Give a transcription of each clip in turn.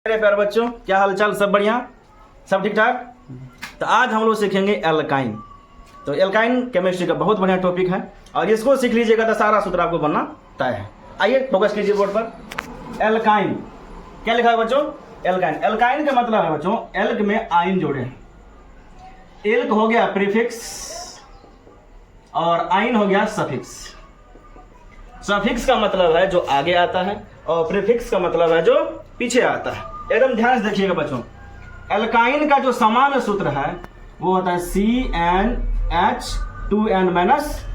मेरे प्यारे बच्चों, क्या हालचाल? सब बढ़िया, सब ठीक ठाक। तो आज हम लोग सीखेंगे एल्काइन। तो एल्काइन केमिस्ट्री का बहुत बढ़िया टॉपिक है और इसको सीख लीजिएगा तो सारा सूत्र आपको बनना तय है। आइए फोकस कीजिए बोर्ड पर। एल्काइन क्या लिखा है बच्चों? एल्काइन। एल्काइन का मतलब है बच्चों एल्क में आइन जोड़े। एल्क हो गया प्रीफिक्स और आइन हो गया सफिक्स। सफिक्स का मतलब है जो आगे आता है और प्रीफिक्स का मतलब है जो पीछे आता है। एकदम ध्यान से देखिएगा बच्चों, एल्काइन का जो सामान्य सूत्र है वो होता है CnH2n माइनस,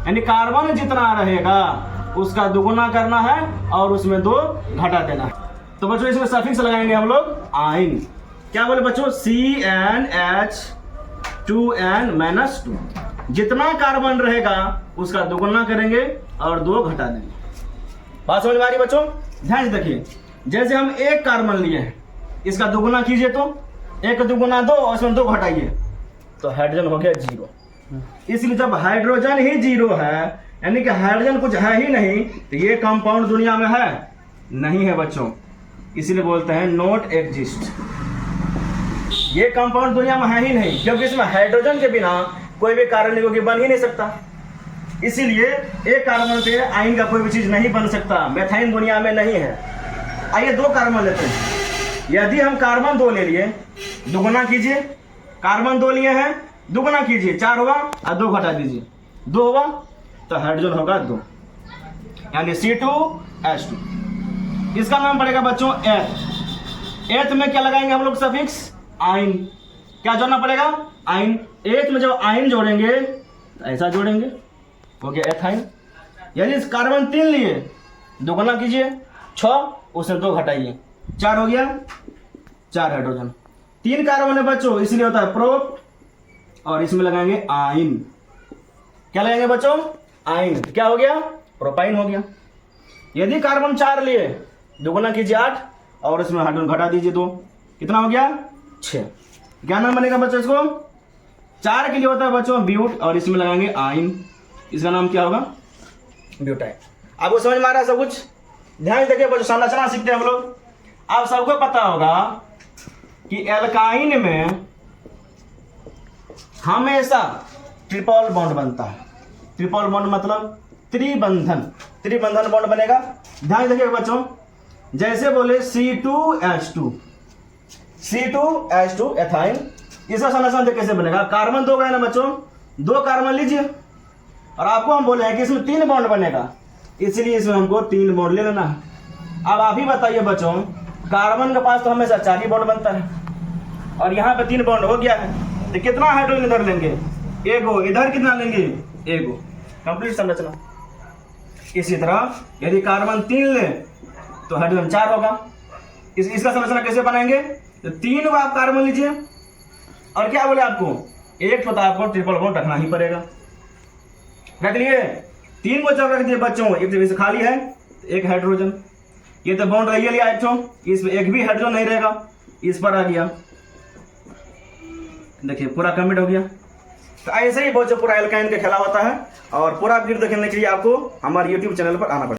यानी कार्बन जितना रहेगा उसका दुगुना करना है और उसमें 2 घटा देना है। तो बच्चों इसमें सफिक्स लगाएंगे हम लोग आइन। क्या बोले बच्चों? CnH2n माइनस 2, जितना कार्बन रहेगा उसका दुगुना करेंगे और 2 घटा देंगे। बात समझ में आ रही बच्चों? ध्यान से देखिए, जैसे हम एक कार्बन लिए हैं, इसका दुगुना कीजिए तो 1 दुगुना 2 और उसमें 2 घटाइए तो हाइड्रोजन हो गया 0। इसलिए जब हाइड्रोजन ही 0 है, यानी कि हाइड्रोजन कुछ है ही नहीं, तो ये कंपाउंड दुनिया में है नहीं है बच्चों, इसीलिए बोलते हैं नॉट एग्जिस्ट। ये कंपाउंड दुनिया में है ही नहीं, क्योंकि इसमें हाइड्रोजन के बिना कोई भी कार्बन बन ही नहीं सकता। इसीलिए एक कार्बन पे आइन का कोई भी चीज नहीं बन सकता। मेथाइन दुनिया में नहीं है। आइए 2 कार्बन लेते हैं। यदि हम कार्बन 2 ले लिए, दुगुना कीजिए, कार्बन 2 लिए हैं, दुगुना कीजिए 4 होगा और 2 घटा दीजिए 2 होगा, तो हाइड्रोजन होगा 2, यानी C2H2। इसका नाम पड़ेगा बच्चों एथ। एथ में क्या लगाएंगे हम लोग? सफिक्स आइन। क्या जोड़ना पड़ेगा? आइन। एथ में जब आइन जोड़ेंगे तो ऐसा जोड़ेंगे, हो गया एथाइन। यानी इस कार्बन 3 लिए, दुगुना कीजिए 6, उसमें 2 घटाइए 4 हो गया, 4 हाइड्रोजन। 3 कार्बन है बच्चों, इसलिए होता है प्रोप, और इसमें लगाएंगे आइन। क्या लगाएंगे बच्चों? आइन। क्या हो गया? प्रोपाइन हो गया। यदि कार्बन 4 लिए, दुगुना कीजिए 8 और इसमें हाइड्रोजन घटा दीजिए 2, कितना हो गया? 6। क्या नाम बनेगा बच्चों इसको? 4 के लिए होता है बच्चों ब्यूट, और इसमें लगाएंगे आइन। इसका नाम क्या होगा? ब्यूटाइन। आपको समझ में आ रहा है सब कुछ? ध्यान देखिए बच्चों, संरचना सीखते हैं हम लोग। आप सबको पता होगा कि एल्काइन में हमेशा ट्रिपल बॉन्ड बनता है। ट्रिपल बॉन्ड मतलब त्रिबंधन। त्रिबंधन बॉन्ड बनेगा। ध्यान देखिएगा बच्चों, जैसे बोले C2H2 एथाइन, इसका संरचना कैसे बनेगा? कार्बन 2 गए ना बच्चों, 2 कार्बन लीजिए और आपको हम बोले हैं कि इसमें 3 बॉन्ड बनेगा, इसलिए इसमें हमको 3 बॉन्ड ले लेना है। अब आप ही बताइए बच्चों, कार्बन के पास तो हमेशा 4 ही बॉन्ड बनता है और यहाँ पे 3 बॉन्ड हो गया है, तो कितना हाइड्रोजन इधर लेंगे? 1, इधर कितना लेंगे? 1। कंप्लीट संरचना। इसी तरह यदि कार्बन 3 ले तो हाइड्रोजन 4 होगा। इसका संरचना कैसे बनाएंगे? तो 3 को आप कार्बन लीजिए और क्या बोले आपको? 1 तो आपको ट्रिपल बॉन्ड रखना ही पड़ेगा। रख लिए? 3 को जब रख दिए बच्चों, एक जगह से खाली है, 1 हाइड्रोजन। ये तो बॉन्ड रही लिया एक, इसमें 1 भी हाइड्रोजन नहीं रहेगा, इस पर आ गया। देखिए पूरा कमिट हो गया। तो ऐसे ही बच्चों पूरा एल्काइन का खेला होता है और पूरा वीडियो देखने के लिए आपको हमारे YouTube चैनल पर आना पड़ेगा।